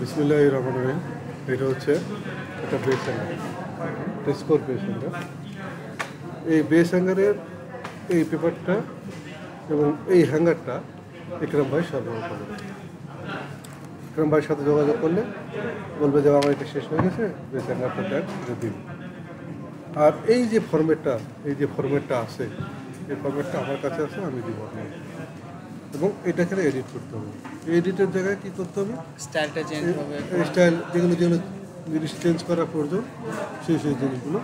বিসমিল্লাহির রহমানির রহিম। এটা হচ্ছে একটা বেস হ্যাঙ্গার, টেস্কোর বেস হ্যাঙ্গার। এই বেস হ্যাঙ্গারের এই পেপারটা এবং এই হ্যাঙ্গারটা ইকরাম ভাই সরবরাহ করবে। ইকরাম ভাইয়ের সাথে যোগাযোগ করলে বলবে যে আমার এটা শেষ হয়ে গেছে, বেস হ্যাঙ্গারটা দেন, দিন। আর এই যে ফরম্যাটটা আছে, এই ফরম্যাটটা আমার কাছে আছে, আমি দিব আপনাকে। এবং এটাকে এডিট করতে হবে। এডিটের জায়গায় কী করতে হবে? স্টাইলটা চেঞ্জ হবে, স্টাইল যেগুলো জিনিস চেঞ্জ করা প্রয়োজন সেই জিনিসগুলো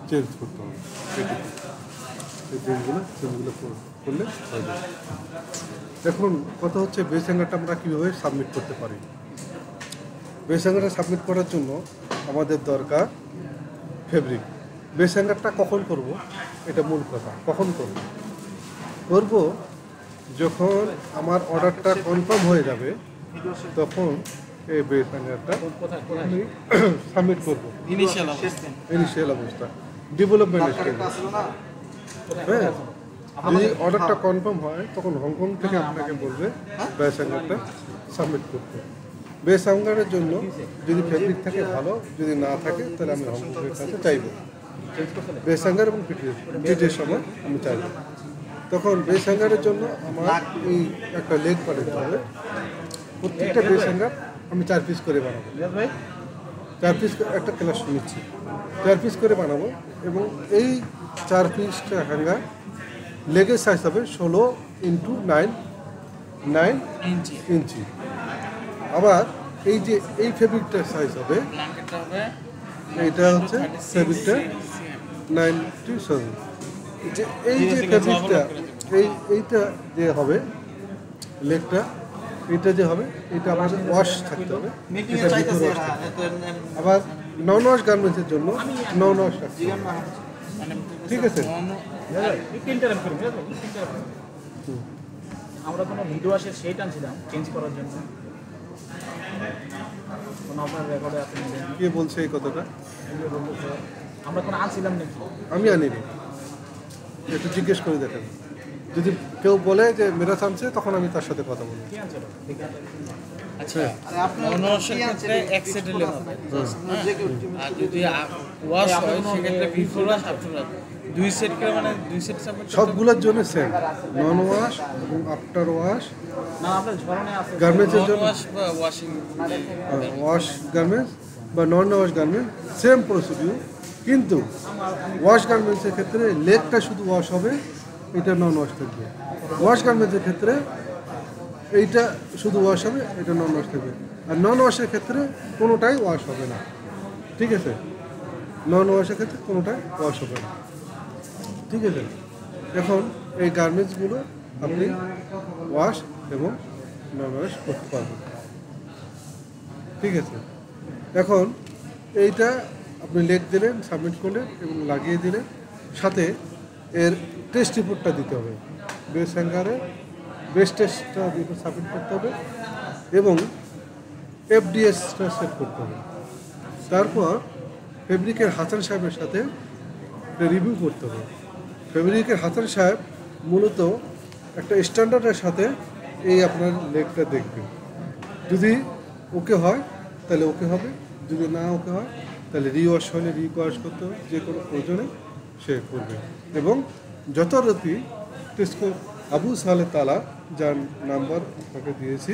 চেঞ্জ করতে হবে। এই জিনিসগুলো করলে হয়ে যাবে। এখন কথা হচ্ছে বেস হ্যাঙ্গারটা আমরা কীভাবে সাবমিট করতে পারি। বেস হ্যাঙ্গারটা সাবমিট করার জন্য আমাদের দরকার ফেব্রিক। বেস হ্যাঙ্গারটা কখন করব, এটা মূল কথা। কখন করব যখন আমার অর্ডারটা কনফার্ম হয়ে যাবে, তখন এই বেস হ্যাঙ্গারটা আমি সাবমিট করবো। ইনিশিয়াল অবস্থা, ডেভেলপমেন্ট স্টেজ। হ্যাঁ, যদি অর্ডারটা কনফার্ম হয় তখন হংকং থেকে আপনাকে বলবে বেস হ্যাঙ্গারটা সাবমিট করতে। বেস হ্যাঙ্গারের জন্য যদি ফেব্রিক থাকে ভালো, যদি না থাকে তাহলে আমি হংকংয়ের কাছে চাইব বেস হ্যাঙ্গার এবং পিটের সময় আমি চাইব। তখন বেস হ্যাঙ্গারের জন্য আমার এই একটা লেগ বানাতে হবে। প্রত্যেকটা বেস হ্যাঙ্গার আমি 4 পিস করে বানাবো। 4 পিস একটা ক্লাস নিচ্ছি, 4 পিস করে বানাবো। এবং এই 4 পিসটা হ্যাঙ্গার লেগের সাইজ হবে 16x9 ইঞ্চি। আবার এই যে এই ফেব্রিকটার সাইজ হবে, এইটা হচ্ছে ফেব্রিকটা 97। যে এই যে ফেব্রিকটা এইটা যে হবে লেগটা, এটা যে হবে, এটা আমাদের ওয়াশ থাকতে হবে। আবার নন ওয়াশ গার্মেন্টসের জন্য নন ওয়াশ থাকতে হবে। ঠিক আছে, আমরা কোনো ভিডিও আসে সেই টানছিলাম চেঞ্জ করার জন্য, কোনো আপনার রেকর্ডে আপনি কে বলছে এই কথাটা? আমরা কোনো আনছিলাম নাকি? আমি আনিনি, একটু জিজ্ঞেস করে দেখেন। যদি কেউ বলে যে মেরাজ আনছে, তখন আমি তার সাথে কথা বলবো। আচ্ছা, ননওয়াশের ক্ষেত্রে এক সেট হলে হবে। আর যদি ওয়াশ হয় সেক্ষেত্রে before wash after wash 2 set করে, মানে 2 সেট সাবমিট সবগুলোর জন্য সেম, নন ওয়াশ এবং আফটার ওয়াশ। না, আপনার ঝরনে আছে গার্মেন্টসের জন্য ওয়াশ বা ওয়াশিং, ওয়াশ গার্মেন্টস বা নন ওয়াশ গার্মেন্টস সেম প্রসিডিউর। কিন্তু ওয়াশ গার্মেন্টসের ক্ষেত্রে লেগটা শুধু ওয়াশ হবে, এটা নন ওয়াশ থাকবে। ওয়াশ গার্মেন্টসের ক্ষেত্রে এইটা শুধু ওয়াশ হবে, এটা নন ওয়াশ থাকবে। আর নন ওয়াশের ক্ষেত্রে কোনোটাই ওয়াশ হবে না। ঠিক আছে, নন ওয়াশের ক্ষেত্রে কোনোটাই ওয়াশ হবে না। ঠিক আছে, এখন এই গার্মেন্টসগুলো আপনি ওয়াশ এবং নন ওয়াশ করতে পারবেন। ঠিক আছে, এখন এইটা আপনি লেগ দিলেন, সাবমিট করলেন এবং লাগিয়ে দিলেন। সাথে এর টেস্ট রিপোর্টটা দিতে হবে। বেস হ্যাঙ্গারে বেস টেস্টটা দিয়ে সাবমিট করতে হবে এবং এফডিএসটা সেট করতে হবে। তারপর ফেব্রিকের হাসান সাহেবের সাথে রিভিউ করতে হবে। ফেব্রিকের হাসান সাহেব মূলত একটা স্ট্যান্ডার্ডের সাথে এই আপনার লেগটা দেখবেন। যদি ওকে হয় তাহলে ওকে হবে, যদি না ওকে হয় তাহলে রিওয়াশ হলে রিওয়াশ করতে হবে। যে কোনো প্রয়োজনে সে করবে। এবং যথারীতি টেস্কো আবু সালে তালা, যার নাম্বার আপনাকে দিয়েছি,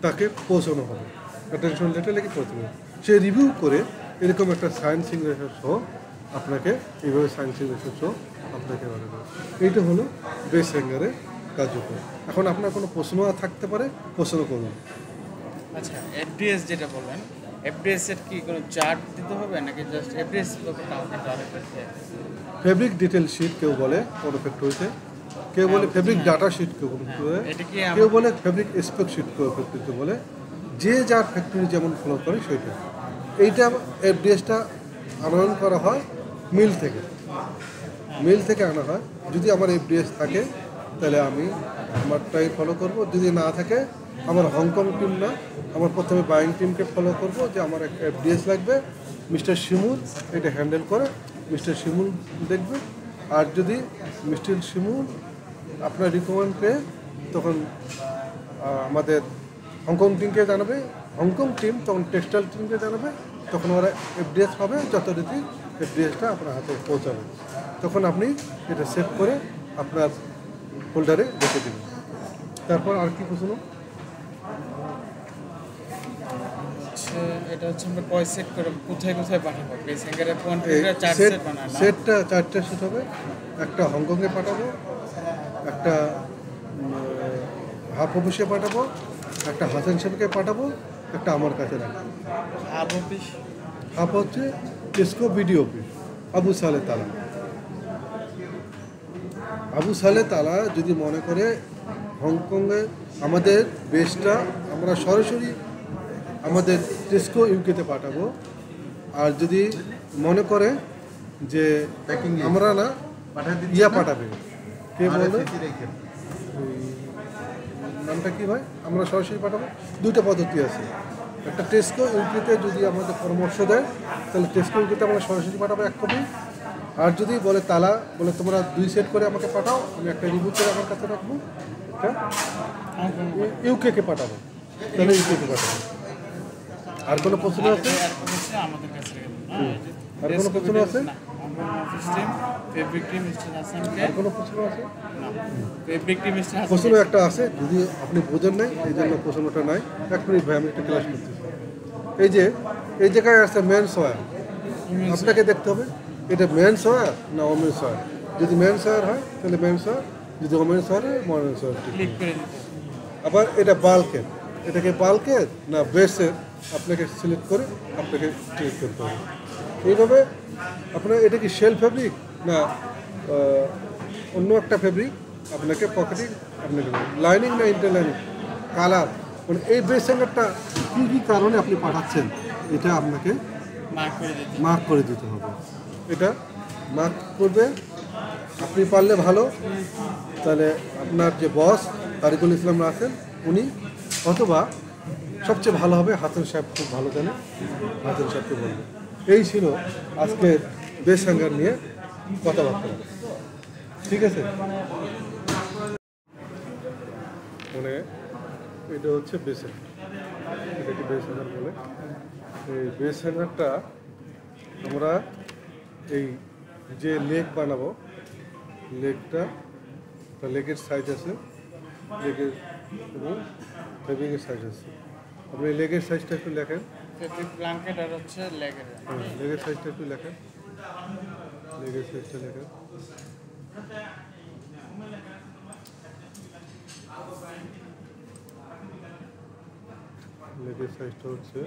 তাকে পৌঁছানো হবে। অ্যাটেনশন লেটার লিখে পৌঁছানো হবে। সে রিভিউ করে এরকম একটা সাইন সিগনেচার সহ আপনাকে এইভাবে সাইন সিগনেচার সহ আপনাকে বানাবে। এইটা হলো বেস হ্যাঙ্গারের কার্যক্রম। এখন আপনার কোনো প্রশ্ন থাকতে পারে, প্রশ্ন করুন। আচ্ছা, এফডিএস যেটা বললেন, এফডিএস এর কি কোনো চার্ট দিতে হবে নাকি জাস্ট এফডিএস ব্যাপারটা আমাকে জানাতে হবে? ফেব্রিক ডিটেল শিট কেউ বলে কোনো ফ্যাক্টরিতে, কেউ বলে ফেব্রিক ডাটা শিট কেউ বলে, কেউ বলে ফেব্রিক স্পেক শিট কেউ ফ্যাক্টরিতে বলে। যে যার ফ্যাক্টরি যেমন ফলো করে সেইটা। এইটা এফডিএসটা আনয়ন করা হয় মিল থেকে আনা হয়। যদি আমার এফডিএস থাকে তাহলে আমি আমারটাই ফলো করব, যদি না থাকে আমার হংকং টিম না, আমার প্রথমে বাইং টিমকে ফলো করব যে আমার একটা এফডিএস লাগবে, মিস্টার শিমুল এটা হ্যান্ডেল করে, মিস্টার শিমুল দেখবে। আর যদি মিস্টার শিমুল আপনার রিকমেন্ড পেয়ে তখন আমাদের হংকং টিমকে জানাবে, হংকং টিম তখন টেক্সটাইল টিমকে জানাবে, তখন ওরা এফডিএস পাবে, যথারীতি এফডিএসটা আপনার হাতে পৌঁছাবে। তখন আপনি এটা সেভ করে আপনার হোল্ডারে রেখে দেবেন। তারপর আর কি প্রশ্ন? এটা হচ্ছে আমরা কয় সেট করে কোথায় কোথায় পাঠাবো? বেস হ্যাঙ্গারের কোয়ান্টিটিটা 4 সেট বানায় না? সেটটা 4টে সেট হবে। একটা হংকংয়ে পাঠাবো, একটা হাফ অফিসে পাঠাবো, একটা হাসান সাহেবকে পাঠাবো, একটা আমার কাছে রাখবো। হাফ অফিস হাফ হচ্ছে টেস্কো বিডি অফিস আবু সালে তালা। আবু সালে তালা যদি মনে করে হংকংয়ে আমাদের বেসটা আমরা সরাসরি আমাদের টেস্কো ইউকেতে পাঠাবো, আর যদি মনে করে যে আমরা না ইয়া পাঠাবে, কে বলবে নামটা কি ভাই, আমরা সরাসরি পাঠাবো। দুইটা পদ্ধতি আছে, একটা টেস্কো ইউকেতে যদি আমাদের পরামর্শ দেয় তাহলে টেস্কো ইউকেতে আমরা সরাসরি পাঠাবো 1 কপি। আর যদি বলে তালা বলে তোমরা 2 সেট করে আমাকে পাঠাও, আমি একটা রিভিউ করে আমার কাছে রাখবো, এটা ইউকেকে পাঠাবো, তাহলে ইউকেকে পাঠাবো। আর কোনো প্রশ্ন আছে? আমাদের কাছে রেখে দেন, হ্যাঁ? আর কোনো প্রশ্ন আছে? Office team, fabric team mister হাসানকে, আর কোনো প্রশ্ন আছে? Fabric team mister Hasan. প্রশ্ন একটা আছে, যদি আপনি বোঝেন নাই এই জন্য প্রশ্নটা নাই। 1 মিনিট ভাই, আমি একটা ক্লাস করতেছি। এই জায়গায় আছে মেন্স ওয়্যার, আপনাকে দেখতে হবে এটা মেন্স ওয়্যার না ওমেন্স ওয়্যার। যদি মেন্স ওয়্যার হয় তাহলে মেন্স ওয়্যার, যদি ওমেন্স ওয়্যার হয় ওমেন্স ওয়্যার। ক্লিক করে দিতে। আবার এটা বাল্কের, এটাকে বাল্কের না বেসের আপনাকে সিলেক্ট করে আপনাকে ক্লিক করতে হবে। এইভাবে আপনার এটা কি শেল ফেব্রিক না অন্য একটা ফেব্রিক, আপনাকে পকেটিং, আপনাকে লাইনিং না ইন্টারলাইনিং, কালার, মানে এই বেস হ্যাঙ্গারটা কী কী কারণে আপনি পাঠাচ্ছেন এটা আপনাকে মার্ক করে দিতে হবে। এটা মার্ক করবে আপনি পারলে ভালো, তাহলে আপনার যে বস তারিকুল ইসলাম আছেন উনি, অথবা সবচেয়ে ভালো হবে হাসান সাহেব, খুব ভালো জানে, হাসান সাহেবকে বলবে। এই ছিল আজকের বেস হ্যাঙ্গার নিয়ে কথাবার্তা। ঠিক আছে, মানে এটা হচ্ছে বেস হ্যাঙ্গার, এটাকে বেস হ্যাঙ্গার বলে। এই বেস হ্যাঙ্গারটা আমরা এই যে লেগ বানাবো, লেগটা লেগের সাইজ আছে, লেগের এবং ফেব্রিকের সাইজ আছে। আপনি লেগের সাইজটা একটু লেখেন, ফেব্রিক ব্ল্যাঙ্কেট আর হচ্ছে লেগের। লেগের সাইজটা একটু লেখেন, লেগের সাইজটা লেখেন। লেগের সাইজটা হচ্ছে